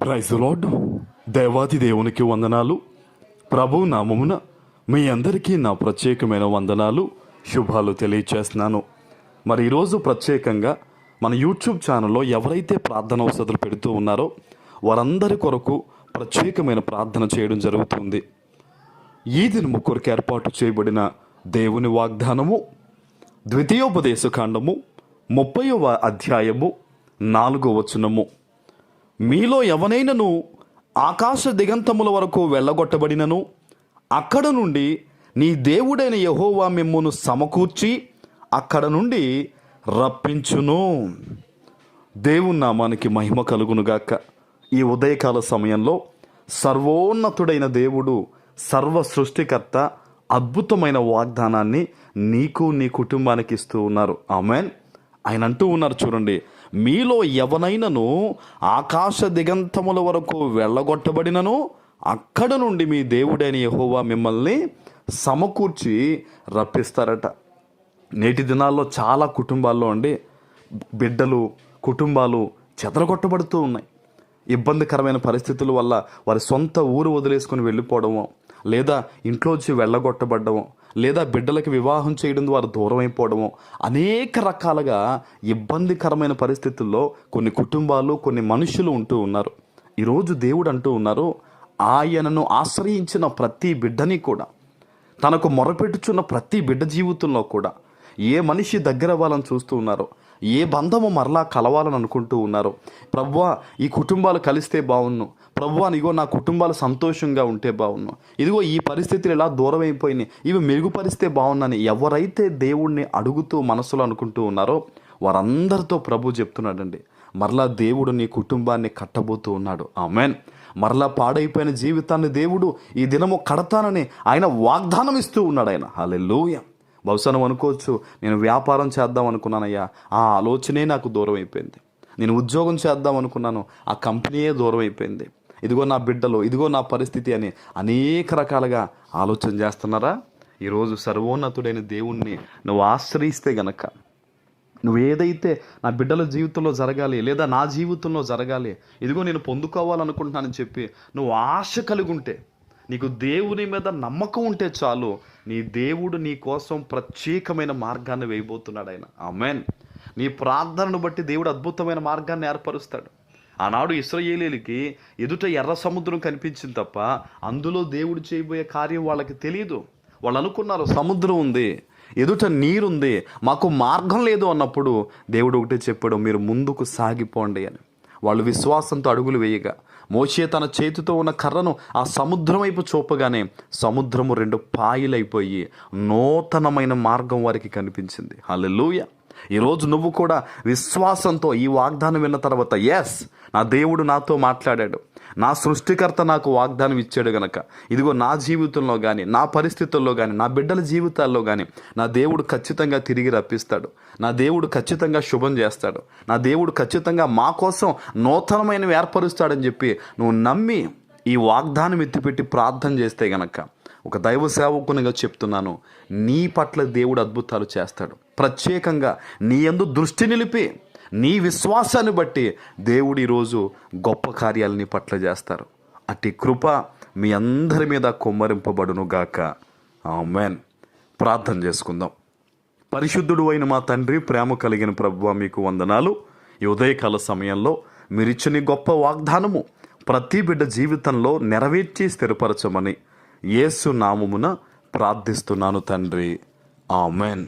Praise lord. దేవాది దేవునికి వందనాలు. ప్రభు నామమున మీ అందరికీ నా ప్రత్యేకమైన వందనాలు, శుభాలు తెలియచేస్తున్నాను. మరి ఈరోజు ప్రత్యేకంగా మన యూట్యూబ్ ఛానల్లో ఎవరైతే ప్రార్థన ఔషధాలు పెడుతూ ఉన్నారో వారందరి కొరకు ప్రత్యేకమైన ప్రార్థన చేయడం జరుగుతుంది. ఈ దినము కొరకు ఏర్పాటు చేయబడిన దేవుని వాగ్దానము ద్వితీయోపదేశకాండము 30వ అధ్యాయము 4వ వచనము. మీలో ఎవనైనను ఆకాశ దిగంతముల వరకు వెళ్ళగొట్టబడినను అక్కడ నుండి నీ దేవుడైన యెహోవా మిమ్మును సమకూర్చి అక్కడ నుండి రప్పించును. దేవుని నామానికి మహిమ కలుగునుగాక. ఈ ఉదయకాల సమయంలో సర్వోన్నతుడైన దేవుడు, సర్వ సృష్టికర్త అద్భుతమైన వాగ్దానాన్ని నీకు నీ కుటుంబానికి ఇస్తూ ఉన్నారు. ఆమెన్. ఆయన అంటూ ఉన్నారు, చూడండి, మీలో ఎవనైనను ఆకాశ దిగంతముల వరకు వెళ్ళగొట్టబడినను అక్కడ నుండి మీ దేవుడైన యెహోవా మిమ్మల్ని సమకూర్చి రప్పిస్తారట. నేటి దినాల్లో చాలా కుటుంబాల్లో బిడ్డలు, కుటుంబాలు చెదరగొట్టబడుతూ ఉన్నాయి. ఇబ్బందికరమైన పరిస్థితుల వల్ల వారి సొంత ఊరు వదిలేసుకొని వెళ్ళిపోవడము, లేదా ఇంట్లోంచి వెళ్ళగొట్టబడ్డము, లేదా బిడ్డలకి వివాహం చేయడం ద్వారా దూరం అయిపోవడము, అనేక రకాలుగా ఇబ్బందికరమైన పరిస్థితుల్లో కొన్ని కుటుంబాలు, కొన్ని మనుషులు ఉంటూ ఉన్నారు. ఈరోజు దేవుడు అంటూ ఉన్నారు, ఆయనను ఆశ్రయించిన ప్రతి బిడ్డని కూడా, తనకు మొరపెట్టుచున్న ప్రతి బిడ్డ జీవితంలో కూడా ఏ మనిషి దగ్గర అవ్వాలని చూస్తూ ఉన్నారో, ఏ బంధము మరలా కలవాలని అనుకుంటూ ఉన్నారు, ప్రభువా ఈ కుటుంబాలు కలిస్తే బాగున్ను, ప్రభువా ఇగో నా కుటుంబాలు సంతోషంగా ఉంటే బాగున్ను, ఇదిగో ఈ పరిస్థితులు ఎలా దూరం అయిపోయినాయి, ఇవి మెరుగుపరిస్తే బాగున్నాని ఎవరైతే దేవుణ్ణి అడుగుతూ మనసులో అనుకుంటూ ఉన్నారో వారందరితో ప్రభు చెప్తున్నాడండి, మరలా దేవుడు నీ కుటుంబాన్ని కట్టబోతూ ఉన్నాడు. ఆమెన్. మరలా పాడైపోయిన జీవితాన్ని దేవుడు ఈ దినము కడతానని ఆయన వాగ్దానం ఇస్తూ ఉన్నాడు. ఆయన హల్లెలూయా. బహుశా నువ్వు అనుకోవచ్చు, నేను వ్యాపారం చేద్దాం అనుకున్నానయ్యా, ఆ ఆలోచనే నాకు దూరం అయిపోయింది. నేను ఉద్యోగం చేద్దాం అనుకున్నాను, ఆ కంపెనీయే దూరం అయిపోయింది. ఇదిగో నా బిడ్డలు, ఇదిగో నా పరిస్థితి అని అనేక రకాలుగా ఆలోచన చేస్తున్నారా? ఈరోజు సర్వోన్నతుడైన దేవుణ్ణి నువ్వు ఆశ్రయిస్తే గనక, నువ్వు ఏదైతే నా బిడ్డల జీవితంలో జరగాలి, లేదా నా జీవితంలో జరగాలి, ఇదిగో నేను పొందుకోవాలనుకుంటున్నానని చెప్పి నువ్వు ఆశ కలిగి ఉంటే, నీకు దేవుని మీద నమ్మకం ఉంటే చాలు, నీ దేవుడు నీ కోసం ప్రత్యేకమైన మార్గాన్ని వేయబోతున్నాడు ఆయన. ఆమెన్. నీ ప్రార్థనను బట్టి దేవుడు అద్భుతమైన మార్గాన్ని ఏర్పరుస్తాడు. ఆనాడు ఇశ్రాయేలీయులకి ఎదుట ఎర్ర సముద్రం కనిపించింది తప్ప అందులో దేవుడు చేయబోయే కార్యం వాళ్ళకి తెలియదు. వాళ్ళు అనుకున్నారు, సముద్రం ఉంది, ఎదుట నీరుంది, మాకు మార్గం లేదు అన్నప్పుడు దేవుడు ఒకటే చెప్పాడు, మీరు ముందుకు సాగిపోండి అని. వాళ్ళు విశ్వాసంతో అడుగులు వేయగా మోషే తన చేతితో ఉన్న కర్రను ఆ సముద్రం వైపు చూపగానే సముద్రము 2 పాయలైపోయి నూతనమైన మార్గం వారికి కనిపించింది. హల్లెలూయా. ఈరోజు నువ్వు కూడా విశ్వాసంతో ఈ వాగ్దానం విన్న తర్వాత, ఎస్, నా దేవుడు నాతో మాట్లాడాడు, నా సృష్టికర్త నాకు వాగ్దానం ఇచ్చాడు గనక ఇదిగో నా జీవితంలో కానీ, నా పరిస్థితుల్లో కానీ, నా బిడ్డల జీవితాల్లో కానీ నా దేవుడు ఖచ్చితంగా తిరిగి రప్పిస్తాడు, నా దేవుడు ఖచ్చితంగా శుభం చేస్తాడు, నా దేవుడు ఖచ్చితంగా మా కోసం నూతనమైనవి ఏర్పరుస్తాడని చెప్పి నువ్వు నమ్మి ఈ వాగ్దానం ఎత్తిపెట్టి ప్రార్థన చేస్తే గనక, ఒక దైవ సేవకునిగా చెప్తున్నాను, నీ పట్ల దేవుడు అద్భుతాలు చేస్తాడు. ప్రత్యేకంగా నీ యందు దృష్టి నిలిపి నీ విశ్వాసాన్ని బట్టి దేవుడు ఈరోజు గొప్ప కార్యాలు నీ పట్ల చేస్తారు. అట్టి కృప మీ అందరి మీద కుమ్మరింపబడును గాక. ఆమేన్. ప్రార్థన చేసుకుందాం. పరిశుద్ధుడు అయిన మా తండ్రి, ప్రేమ కలిగిన ప్రభువా, మీకు వందనాలు. ఈ ఉదయకాల సమయంలో మీరిచ్చిన గొప్ప వాగ్దానము ప్రతి బిడ్డ జీవితంలో నెరవేర్చి స్థిరపరచమని యేసు నామమున ప్రార్థిస్తున్నాను తండ్రి. ఆమెన్.